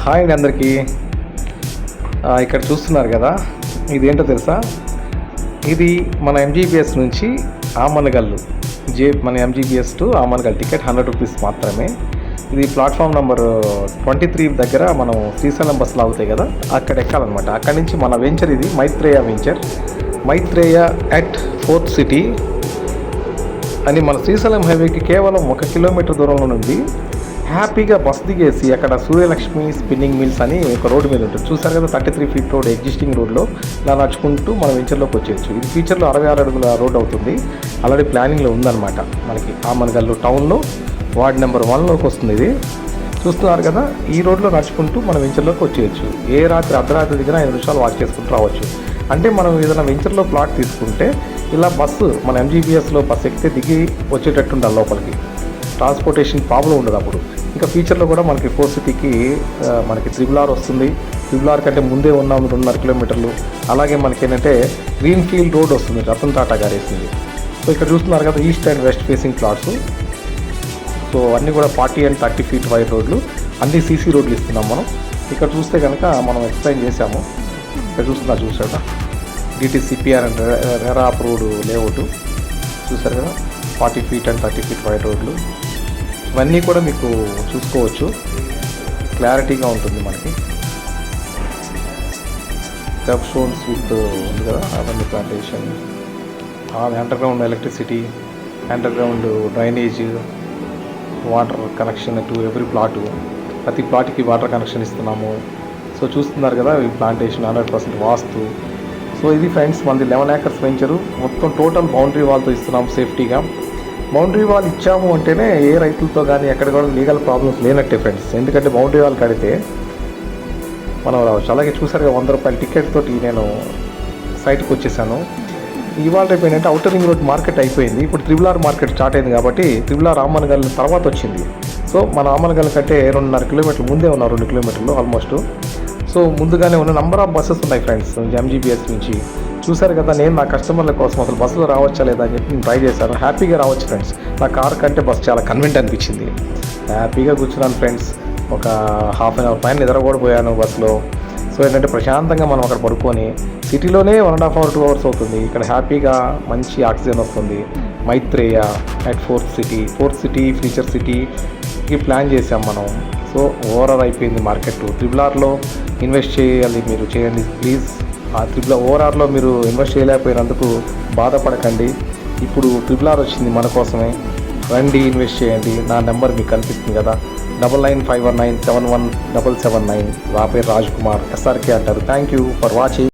Hi అండి అందరికీ. ఇక్కడ చూస్తున్నారు కదా, ఇది ఏంటో తెలుసా? ఇది మన ఎంజీబీఎస్ నుంచి ఆమనగల్లు మన MGBS to Amangal ticket 100 rupees మాత్రమే. ఇది ప్లాట్ఫామ్ నెంబర్ 23 దగ్గర మనం శ్రీశైలం బస్సులు అవుతాయి కదా, అక్కడ ఎక్కాలన్నమాట. అక్కడి నుంచి మన వెంచర్ ఇది మైత్రేయ అట్ ఫోర్త్ సిటీ అని మన శ్రీశైలం హైవేకి కేవలం 1 కిలోమీటర్ దూరంలో ఉంది. హ్యాపీగా బస్ దిగేసి అక్కడ సూర్యలక్ష్మి స్పిన్నింగ్ మిల్స్ అని ఒక రోడ్డు మీద ఉంటుంది, చూసారు కదా, 33 ఫీట్ రోడ్, ఎగ్జిస్టింగ్ రోడ్లో ఇలా నడుచుకుంటూ మనం వెంచర్లోకి వచ్చేయచ్చు. ఇది ఫ్యూచర్లో 66 అడుగుల రోడ్ అవుతుంది. ఆల్రెడీ ప్లానింగ్లో ఉందన్నమాట. మనకి ఆమనగల్లు టౌన్లో వార్డ్ నెంబర్ 1లోకి వస్తుంది. ఇది చూస్తున్నారు కదా, ఈ రోడ్లో నడుచుకుంటూ మనం వెంచర్లోకి వచ్చేయచ్చు. ఏ రాత్రి అర్ధరాత్రి దిగిన 5 నిమిషాలు వాక్ చేసుకుంటూ రావచ్చు. అంటే మనం ఏదైనా వెంచర్లో ప్లాట్ తీసుకుంటే ఇలా బస్సు మన ఎంజీబీఎస్లో బస్సు ఎక్కితే దిగి వచ్చేటట్టు ఉండాలి లోపలికి. ట్రాన్స్పోర్టేషన్ ప్రాబ్లం ఉండదు అప్పుడు. ఇంకా ఫ్యూచర్లో కూడా మనకి ఫోర్త్ సిటీకి మనకి త్రిబుల్ వస్తుంది. త్రిబుల్ కంటే ముందే ఉన్నాం 2.5 కిలోమీటర్లు. అలాగే మనకి ఏంటంటే గ్రీన్ ఫీల్డ్ రోడ్ వస్తుంది, రతన్ టాటా గారు వేసింది. సో ఇక్కడ చూస్తున్నారు కదా, east and west facing plots. So అన్నీ కూడా 40 and 30 ఫీట్ వైడ్ రోడ్లు, అన్ని సీసీ రోడ్లు ఇస్తున్నాం మనం. ఇక్కడ చూస్తే కనుక మనం ఎక్స్ప్లెయిన్ చేసాము. ఇక్కడ చూసారా డిటీసీపీఆర్ అండ్ రెరా అప్రూవ్డ్ లేఅవుట్ చూసారు కదా, 40 ఫీట్ అండ్ 30 ఫీట్ వైడ్ రోడ్లు. ఇవన్నీ కూడా మీకు చూసుకోవచ్చు, క్లారిటీగా ఉంటుంది మనకి. కప్ స్టోన్స్ విత్ ఉంది కదా, అవన్నీ plantation, under ground electricity, under ground drainage, water connection to every plot. ప్రతి ప్లాట్కి వాటర్ కనెక్షన్ ఇస్తున్నాము. సో చూస్తున్నారు కదా, ఈ ప్లాంటేషన్ 100% వాస్తు. సో ఇది ఫ్రెండ్స్ మనది 11 acres వెంచరు. మొత్తం టోటల్ బౌండరీ వాల్తో ఇస్తున్నాము సేఫ్టీగా. బౌండరీ వాల్ ఇచ్చాము అంటేనే ఏ రైతులతో కానీ ఎక్కడ కూడా లీగల్ ప్రాబ్లమ్స్ లేనట్టే ఫ్రెండ్స్. ఎందుకంటే బౌండరీ వాల్ కడితే మనం రావచ్చు. అలాగే చూసారుగా 100 రూపాయల టికెట్ తోటి నేను సైట్కి వచ్చేసాను. ఇవాళ రేపు ఏంటంటే అవుటర్ రింగ్ రోడ్ మార్కెట్ అయిపోయింది. ఇప్పుడు త్రిబుల్ మార్కెట్ స్టార్ట్ అయింది కాబట్టి త్రిబుల్ ఆమనగల్ తర్వాత వచ్చింది. సో మన ఆమనగల్ కంటే 2.5 కిలోమీటర్లు ముందే ఉన్నారు, 2 కిలోమీటర్లు ఆల్మోస్ట్. సో ముందుగానే ఉన్న నెంబర్ ఆఫ్ బస్సెస్ ఉన్నాయి ఫ్రెండ్స్ ఎంజీబీఎస్ నుంచి. చూసారు కదా, నేను నా కస్టమర్ల కోసం అసలు బస్సులో రావచ్చా లేదా అని చెప్పి నేను ట్రై చేశాను. హ్యాపీగా రావచ్చు ఫ్రెండ్స్. నా కార్ కంటే బస్ చాలా కన్వీనియంట్ అనిపించింది. హ్యాపీగా కూర్చున్నాను ఫ్రెండ్స్. ఒక హాఫ్ అన్ అవర్ పైన నిద్ర కూడా పోయాను బస్సులో. సో ఏంటంటే ప్రశాంతంగా మనం అక్కడ పడుకొని, సిటీలోనే 1.5 hours 2 hours అవుతుంది. ఇక్కడ హ్యాపీగా మంచి ఆక్సిజన్ వస్తుంది. Maitreya at fourth city future సిటీకి ప్లాన్ చేసాం మనం. సో ఓవరాల్ అయిపోయింది మార్కెట్. త్రిబుల్ ఇన్వెస్ట్ చేయాలి, మీరు చేయండి ప్లీజ్. ఆ ఓఆర్ఆర్లో మీరు ఇన్వెస్ట్ చేయలేకపోయినందుకు బాధపడకండి. ఇప్పుడు త్రిబుల్ వచ్చింది మన కోసమే. రండి, ఇన్వెస్ట్ చేయండి. నా నెంబర్ మీకు కనిపిస్తుంది కదా, 9951971779. నా పేరు రాజ్ కుమార్, SRK అంటారు. Thank you for watching.